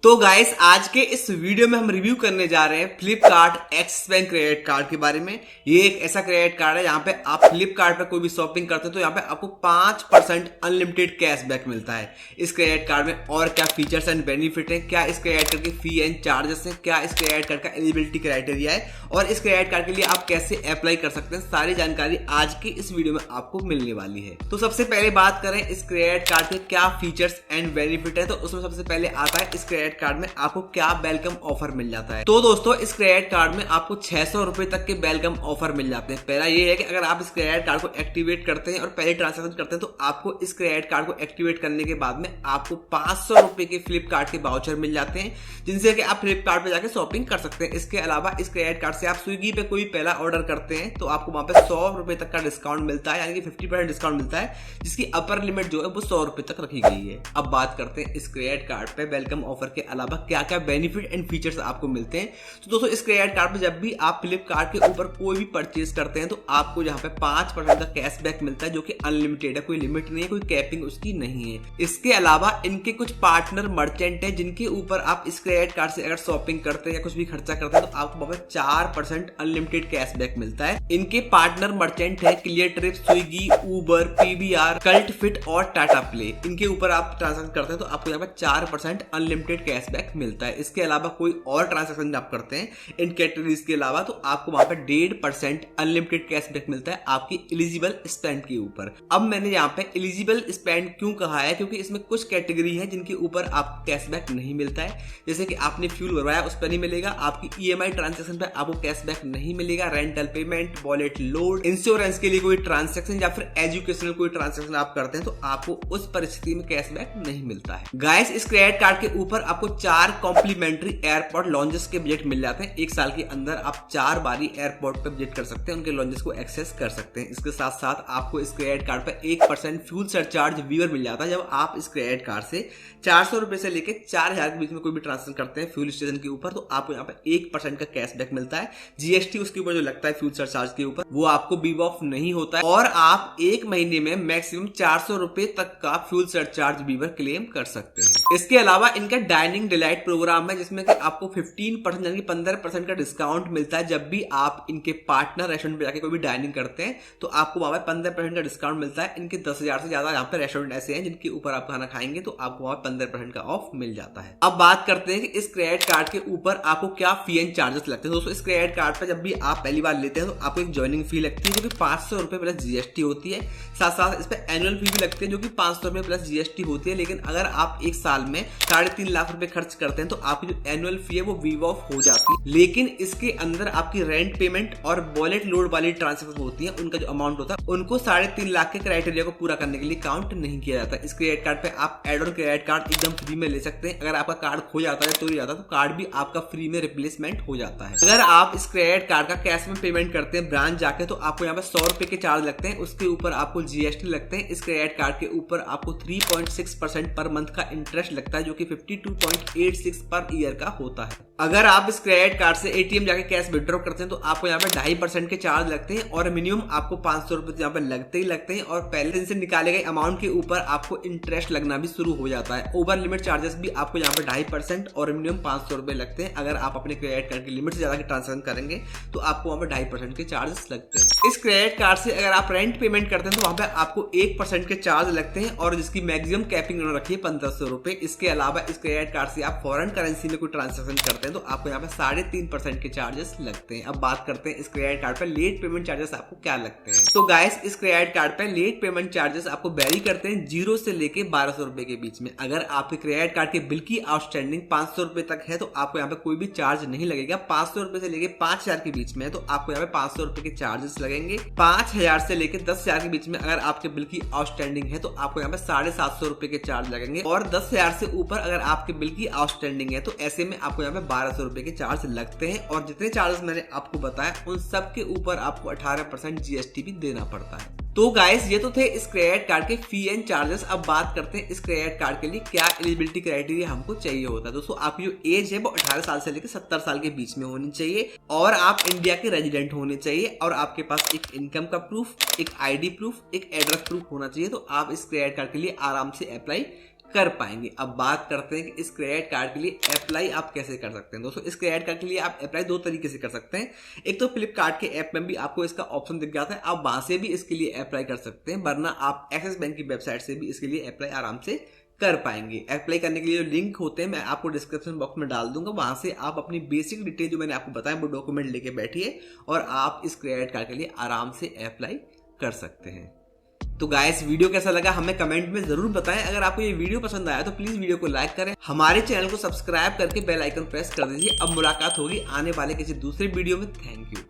तो गाइस आज के इस वीडियो में हम रिव्यू करने जा रहे हैं Flipkart axis bank credit card के बारे में। ये एक ऐसा क्रेडिट कार्ड है जहां पे आप फ्लिपकार्ट पे कोई भी शॉपिंग करते हैं तो यहाँ पे आपको 5% अनलिमिटेड कैशबैक मिलता है। इस क्रेडिट कार्ड में और क्या फीचर्स एंड बेनिफिट है, क्या इस क्रेडिट कार्ड के फी एंड चार्जेस हैं, क्या इस क्रेडिट कार्ड का एलिजिबिलिटी क्राइटेरिया है और इस क्रेडिट कार्ड के लिए आप कैसे अप्लाई कर सकते हैं, सारी जानकारी आज की इस वीडियो में आपको मिलने वाली है। तो सबसे पहले बात करें इस क्रेडिट कार्ड के क्या फीचर्स एंड बेनिफिट है, तो उसमें सबसे पहले आता है इस क्रेडिट कार्ड में आपको क्या वेलकम ऑफर मिल जाता है। तो दोस्तों इस क्रेडिट कार्ड में आपको 600 रुपए तक के वेलकम ऑफर मिल जाते हैं। पहला ये है कि अगर आप इस क्रेडिट कार्ड को एक्टिवेट करते हैं और पहले ट्रांजैक्शन करते हैं तो आपको इस क्रेडिट कार्ड को एक्टिवेट करने के बाद में आपको 500 रुपए के फ्लिपकार्ट के वाउचर मिल जाते हैं, जिनसे कि आप फ्लिपकार्ट पे जाके शॉपिंग कर सकते हैं। इसके अलावा इस क्रेडिट कार्ड से आप स्विगी पे कोई पहला ऑर्डर करते हैं तो आपको वहां पे 100 रुपए तक का डिस्काउंट मिलता है, यानी कि 50% डिस्काउंट मिलता है, जिसकी अपर लिमिट जो है वो 100 रुपए तक रखी गई है। अब बात करते हैं इस क्रेडिट कार्ड पे वेलकम ऑफर के अलावा क्या क्या बेनिफिट एंड फीचर्स आपको मिलते हैं। तो दोस्तों इस क्रेडिट कार्ड पे जब भी आप फ्लिपकार्ट के ऊपर कोई भी परचेज करते हैं तो आपको यहाँ पे 5% का कैशबैक मिलता है, जो कि अनलिमिटेड है, कोई लिमिट नहीं है, कोई कैपिंग उसकी नहीं है। इसके अलावा इनके कुछ पार्टनर मर्चेंट है जिनके ऊपर आप इस क्रेडिट कार्ड से अगर शॉपिंग करते हैं या कुछ भी खर्चा करते हैं तो आपको वहां पे 4% अनलिमिटेड कैशबैक मिलता है। इनके पार्टनर मर्चेंट है क्लियर ट्रिप, स्विगी, उबर, पीवीआर, कल्ट फिट और टाटा प्ले। इनके ऊपर आप ट्रांसैक्शन करते हैं तो आपको यहाँ पे 4% अनलिमिटेड कैशबैक मिलता है। इसके अलावा कोई और ट्रांसैक्शन आप करते हैं इन कैटेगरीज के अलावा तो आपको वहां पे 1.5% अनलिमिटेड कैशबैक मिलता है आपकी एलिजिबल स्पेंड के ऊपर। अब मैंने यहाँ पे एलिजिबल स्पेंड क्यों कहा है, क्योंकि इसमें कुछ कैटेगरी है जिनके ऊपर आपको कैशबैक नहीं मिलता है, जैसे कि आपने फ्यूल भरवाया उस पर नहीं मिलेगा, आपकी ईएमआई ट्रांजैक्शन पे आपको कैशबैक नहीं मिलेगा, rental payment, wallet load, insurance के लिए कोई ट्रांजैक्शन या फिर एजुकेशनल कोई ट्रांजैक्शन आप करते हैं तो आपको उस परिस्थिति में कैशबैक नहीं मिलता है। गाइस इस क्रेडिट कार्ड के ऊपर आपको 4 कॉम्प्लीमेंट्री एयरपोर्ट लॉन्जेस के विजिट मिल जाते हैं। एक साल के अंदर आप 4 बारी एयरपोर्ट पे विजिट कर सकते हैं, उनके लॉन्जेस को एक्सेस कर सकते हैं। इसके साथ साथ आपको इस क्रेडिट कार्ड पर 1% फ्यूल सरचार्ज वीवर मिल जाता है। जब आप इस क्रेडिट कार्ड से 400 रुपए से लेकर 4000 के बीच में कोई भी ट्रांसफर करते हैं फ्यूल स्टेशन के ऊपर तो आपको यहाँ पे 1% का कैशबैक मिलता है। जीएसटी उसके ऊपर जो लगता है फ्यूल सरचार्ज के ऊपर वो आपको बीव ऑफ नहीं होता है और आप एक महीने में मैक्सिमम 400 रुपए तक का फ्यूल सरचार्ज वीवर क्लेम कर सकते हैं। इसके अलावा इनका डाइनिंग डिलाइट प्रोग्राम है जिसमें कि आपको 15% यानी 15% का डिस्काउंट मिलता है। जब भी आप इनके पार्टनर रेस्टोरेंट पे जाके कोई भी डाइनिंग करते हैं तो आपको वहां पे 15% का डिस्काउंट मिलता है। इनके 10,000 से ज्यादा यहाँ पे रेस्टोरेंट ऐसे हैं जिनके ऊपर आप खाना खाएंगे तो आपको वहां 15% का ऑफ मिल जाता है। अब बात करते हैं कि इस क्रेडिट कार्ड के ऊपर आपको क्या फी एंड चार्जेस लगते हैं। दोस्तों इस क्रेडिट कार्ड पे जब भी आप पहली बार लेते हैं तो आपको एक ज्वाइनिंग फी लगती है जो कि 500 रुपए प्लस जीएसटी होती है। साथ साथ इस पे एनुअल फी भी लगती है जो कि 500 रुपए प्लस जीएसटी होती है। लेकिन अगर आप एक साल में 3.5 लाख रुपए खर्च करते हैं तो आपकी जो एनुअल फी है वो वीव ऑफ हो जाती है। लेकिन इसके अंदर आपकी रेंट पेमेंट और वॉलेट लोड वाली ट्रांसफर होती है, उनका जो अमाउंट होता है उनको 3.5 लाख के क्राइटेरिया को पूरा करने के लिए काउंट नहीं किया जाता। इस क्रेडिट कार्ड पे आप एड ऑन क्रेडिट कार्ड एकदम फ्री में ले सकते हैं। अगर आपका कार्ड खो जाता है, चोरी जाता है तो कार्ड भी आपका फ्री में रिप्लेसमेंट हो जाता है। अगर आप इस क्रेडिट कार्ड का कैश में पेमेंट करते हैं ब्रांच जाके तो आपको यहाँ पे 100 रुपए के चार्ज लगते हैं, उसके ऊपर आपको जीएसटी लगते हैं। इस क्रेडिट कार्ड के ऊपर आपको 3.6% पर मंथ का इंटरेस्ट लगता है जो कि 52.86 पर ईयर का होता है। अगर आप इस क्रेडिट कार्ड से एटीएम जाके कैश विड्रॉ करते हैं तो आपको यहाँ पे 2.5% के चार्ज लगते हैं और मिनिमम आपको 500 रुपए यहाँ पे लगते ही लगते हैं और पहले दिन से निकाले गए अमाउंट के ऊपर आपको इंटरेस्ट लगना भी शुरू हो जाता है। ओवर लिमिट चार्जेस भी आपको यहाँ पे 2.5% और मिनिमम 500 रुपए लगते हैं। अगर आप अपने क्रेडिट कार्ड की लिमिट से ज्यादा ट्रांसफर करेंगे तो आपको वहाँ पे 2.5% के चार्जेस लगते हैं। इस क्रेडिट कार्ड से अगर आप रेंट पेमेंट करते हैं तो वहाँ पे आपको 1% के चार्ज लगते हैं और जिसकी मैक्सिमम कैपिंग रखी है 1500 रुपए। इसके अलावा इस क्रेडिट कार्ड से आप फॉरेन करेंसी में कोई ट्रांजेक्शन करते हैं तो आपको यहाँ पे 3.5% के चार्जेस लगते हैं। अब बात करते हैं इस क्रेडिट कार्ड पे लेट पेमेंट चार्जेस आपको क्या लगते हैं। तो गाइस इस क्रेडिट कार्ड पे लेट पेमेंट चार्जेस आपको वेरी करते हैं 0 से लेके 1200 रुपए के बीच में। अगर आपके क्रेडिट कार्ड के बिल की आउटस्टैंडिंग 500 रुपए तक है तो आपको यहाँ पे कोई भी चार्ज नहीं लगेगा। 500 रुपए से लेके 5000 के बीच में है तो आपको यहाँ पे 500 रुपए के चार्जेस लगेंगे। 5000 से लेके 10,000 के बीच में अगर आपके बिल की आउटस्टैंडिंग है तो आपको यहाँ पे 750 रुपए के चार्ज लगेंगे और 10,000 से ऊपर अगर आपके बिल की आउटस्टैंडिंग है तो ऐसे में आपको यहाँ पे 1200 रुपए के चार्ज लगते हैं। और जितने चार्जेस मैंने आपको बताया उन सब के ऊपर आपको 18% जीएसटी भी देना पड़ता है। तो गाइस ये तो थे इस क्रेडिट कार्ड के फी एंड चार्जेस। अब बात करते हैं इस क्रेडिट कार्ड के लिए क्या एलिजिबिलिटी क्राइटेरिया हमको चाहिए होता है। दोस्तों आपकी जो एज है वो 18 साल से लेकर 70 साल के बीच में होनी चाहिए और आप इंडिया के रेजिडेंट होने चाहिए और आपके पास एक इनकम का प्रूफ, एक आईडी प्रूफ, एक एड्रेस प्रूफ होना चाहिए। तो आप इस क्रेडिट कार्ड के लिए आराम से अप्लाई कर पाएंगे। अब बात करते हैं कि इस क्रेडिट कार्ड के लिए अप्लाई आप कैसे कर सकते हैं। दोस्तों इस क्रेडिट कार्ड के लिए आप अप्लाई दो तरीके से कर सकते हैं। एक तो फ्लिपकार्ट के ऐप में भी आपको इसका ऑप्शन दिख जाता है, आप वहां से भी इसके लिए अप्लाई कर सकते हैं, वरना आप एक्सिस बैंक की वेबसाइट से भी इसके लिए अप्लाई आराम से कर पाएंगे। अप्लाई करने के लिए जो लिंक होते हैं मैं आपको डिस्क्रिप्शन बॉक्स में डाल दूंगा, वहां से आप अपनी बेसिक डिटेल जो मैंने आपको बताया वो डॉक्यूमेंट लेके बैठिए और आप इस क्रेडिट कार्ड के लिए आराम से अप्लाई कर सकते हैं। तो गाइस वीडियो कैसा लगा हमें कमेंट में जरूर बताएं। अगर आपको ये वीडियो पसंद आया तो प्लीज वीडियो को लाइक करें, हमारे चैनल को सब्सक्राइब करके बेल आइकन प्रेस कर दीजिए। अब मुलाकात होगी आने वाले किसी दूसरे वीडियो में। Thank you.